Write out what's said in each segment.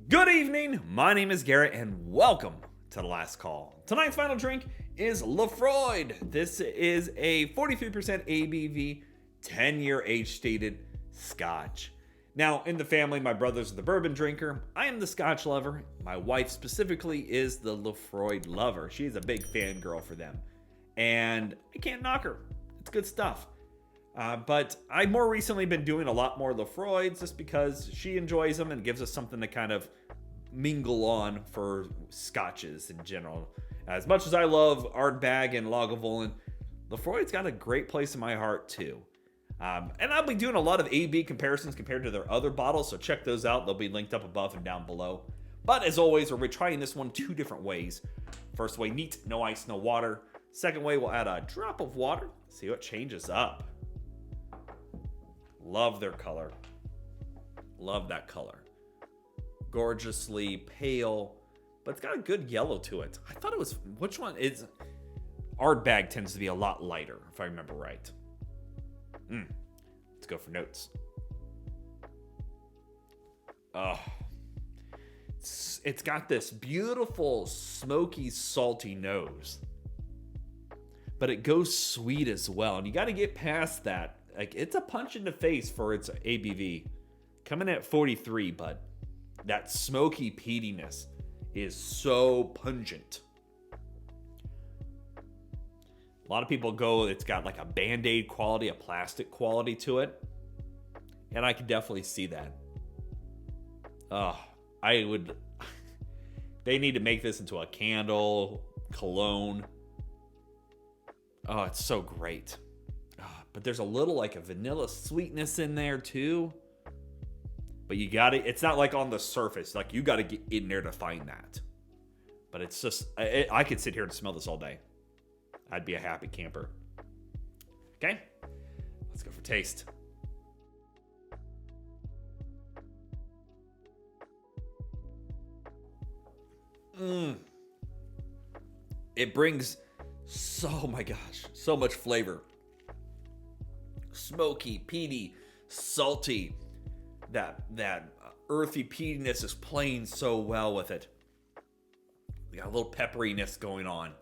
Good evening, my name is Garrett and welcome to The Last Call. Tonight's final drink is Laphroaig. This is a 43% ABV, 10-year age-stated Scotch. Now, in the family, my brother's the bourbon drinker. I am the Scotch lover. My wife specifically is the Laphroaig lover. She's a big fangirl for them. And I can't knock her. It's good stuff. But I've more recently been doing a lot more Laphroaigs just because she enjoys them and gives us something to kind of mingle on for scotches in general. As much as I love Ardbeg and Lagavulin, Laphroaig's got a great place in my heart too. And I'll be doing a lot of AB comparisons compared to their other bottles, so check those out. They'll be linked up above and down below. But as always, we'll be trying this one two different ways. First way, neat, no ice, no water. Second way, we'll add a drop of water, see what changes up. Love their color. Love that color. Gorgeously pale, but it's got a good yellow to it. I thought it was, which one is, Ardbeg tends to be a lot lighter, if I remember right. Let's go for notes. Oh, it's got this beautiful, smoky, salty nose, but it goes sweet as well. And you got to get past that. Like, it's a punch in the face for its ABV. Coming at 43, but that smoky peatiness is so pungent. A lot of people go, it's got like a Band-Aid quality, a plastic quality to it. And I can definitely see that. They need to make this into a candle, cologne. Oh, it's so great. But there's a little like a vanilla sweetness in there too. But you got it. It's not like on the surface. Like, you got to get in there to find that. But it's just, I could sit here and smell this all day. I'd be a happy camper. Okay, let's go for taste. It brings so much flavor. Smoky, peaty, salty. That earthy peatiness is playing so well with it. We got a little pepperiness going on.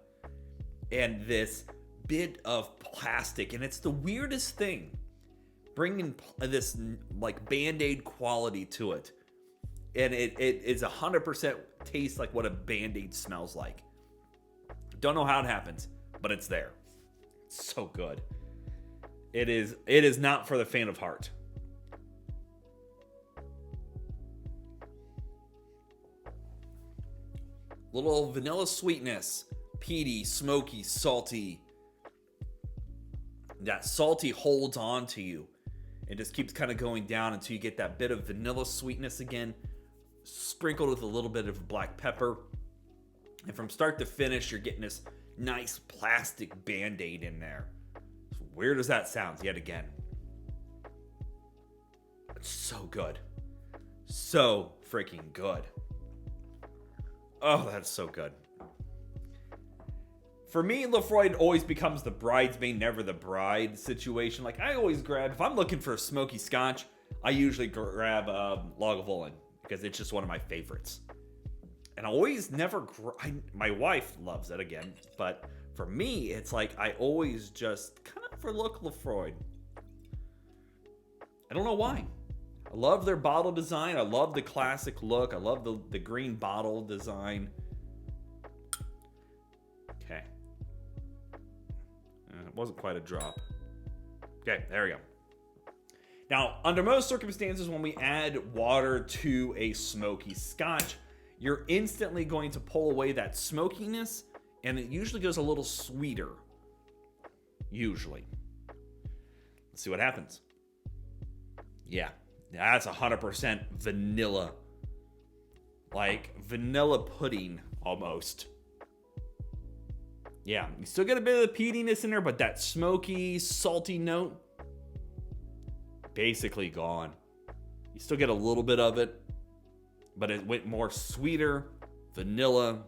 And this bit of plastic. And it's the weirdest thing. Bringing this like Band-Aid quality to it. And it is 100% tastes like what a Band-Aid smells like. Don't know how it happens, but it's there. It's so good. It is not for the faint of heart. Little vanilla sweetness, peaty, smoky, salty. That salty holds on to you. It just keeps kind of going down until you get that bit of vanilla sweetness again, sprinkled with a little bit of black pepper. And from start to finish, you're getting this nice plastic Band-Aid in there. As weird as that sounds, yet again. It's so good. So freaking good. Oh, that's so good. For me, Laphroaig always becomes the bridesmaid, never the bride situation. Like, I always grab, if I'm looking for a smoky scotch, I usually grab Lagavulin because it's just one of my favorites. And I always my wife loves it again, but for me, it's like I always just kind of overlook Laphroaig. I don't know why. I love their bottle design. I love the classic look. I love the green bottle design. Okay. It wasn't quite a drop. Okay, there we go. Now, under most circumstances, when we add water to a smoky scotch, you're instantly going to pull away that smokiness, and it usually goes a little sweeter. Usually. Let's see what happens. Yeah. That's 100% vanilla. Like vanilla pudding, almost. Yeah, you still get a bit of the peatiness in there, but that smoky, salty note, basically gone. You still get a little bit of it, but it went more sweeter, vanilla.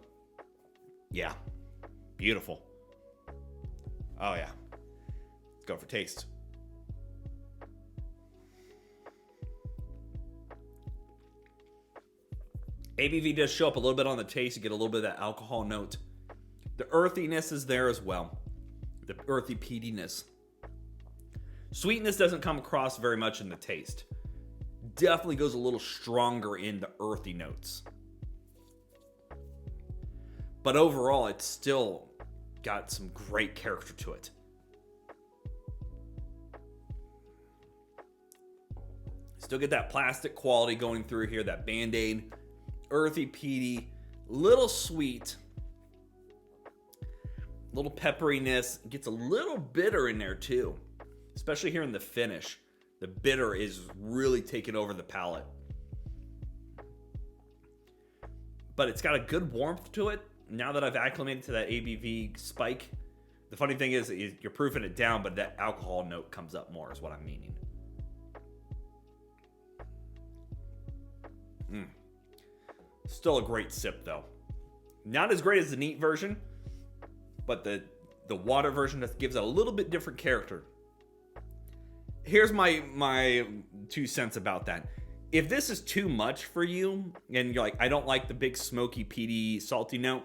Yeah, beautiful. Oh yeah. Let's go for taste. ABV does show up a little bit on the taste. You get a little bit of that alcohol note. The earthiness is there as well. The earthy peatiness. Sweetness doesn't come across very much in the taste. Definitely goes a little stronger in the earthy notes. But overall, it's still got some great character to it. Still get that plastic quality going through here, that Band-Aid, earthy, peaty, little sweet, little pepperiness. Gets a little bitter in there too, especially here in the finish. The bitter is really taking over the palate. But it's got a good warmth to it. Now that I've acclimated to that ABV spike, the funny thing is you're proofing it down, but that alcohol note comes up more is what I'm meaning. Still a great sip though. Not as great as the neat version, but the water version just gives it a little bit different character. Here's my 2 cents about that. If this is too much for you, and you're like, I don't like the big smoky, peaty, salty note,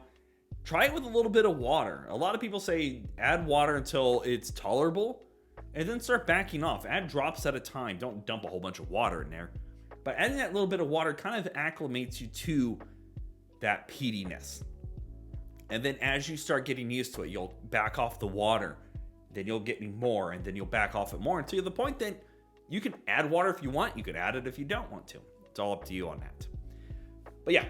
try it with a little bit of water. A lot of people say add water until it's tolerable, and then start backing off. Add drops at a time. Don't dump a whole bunch of water in there. But adding that little bit of water kind of acclimates you to that peatiness. And then as you start getting used to it, you'll back off the water. Then you'll get more, and then you'll back off it more until the point that you can add water if you want. You can add it if you don't want to. It's all up to you on that. But yeah,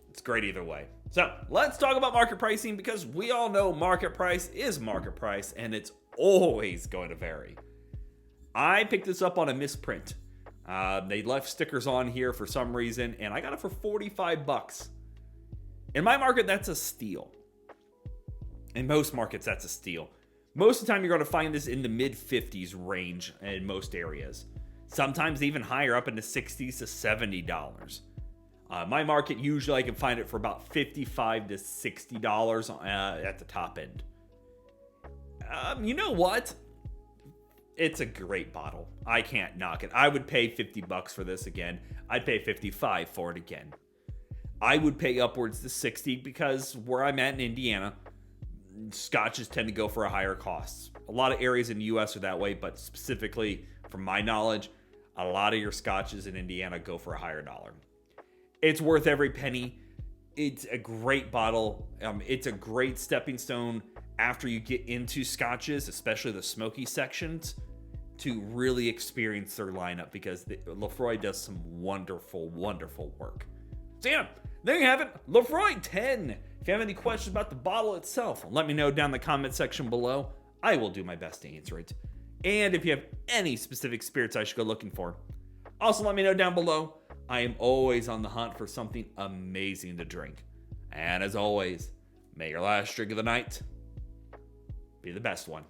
it's great either way. So let's talk about market pricing, because we all know market price is market price, and it's always going to vary. I picked this up on a misprint. They left stickers on here for some reason, and I got it for $45. In my market, that's a steal. In most markets, that's a steal. Most of the time, you're going to find this in the mid-50s range in most areas. Sometimes even higher, up into $60s to $70. My market, usually I can find it for about $55 to $60 at the top end. You know what? It's a great bottle. I can't knock it. I would pay $50 for this again. I'd pay $55 for it again. I would pay upwards to $60 because where I'm at in Indiana, Scotches tend to go for a higher cost. A lot of areas in the U.S. are that way, but specifically, from my knowledge, a lot of your Scotches in Indiana go for a higher dollar. It's worth every penny. It's a great bottle. It's a great stepping stone after you get into Scotches, especially the smoky sections, to really experience their lineup, because Laphroaig does some wonderful, wonderful work. So yeah, there you have it, Laphroaig 10. If you have any questions about the bottle itself, let me know down in the comment section below. I will do my best to answer it. And if you have any specific spirits I should go looking for, also let me know down below. I am always on the hunt for something amazing to drink. And as always, may your last drink of the night be the best one.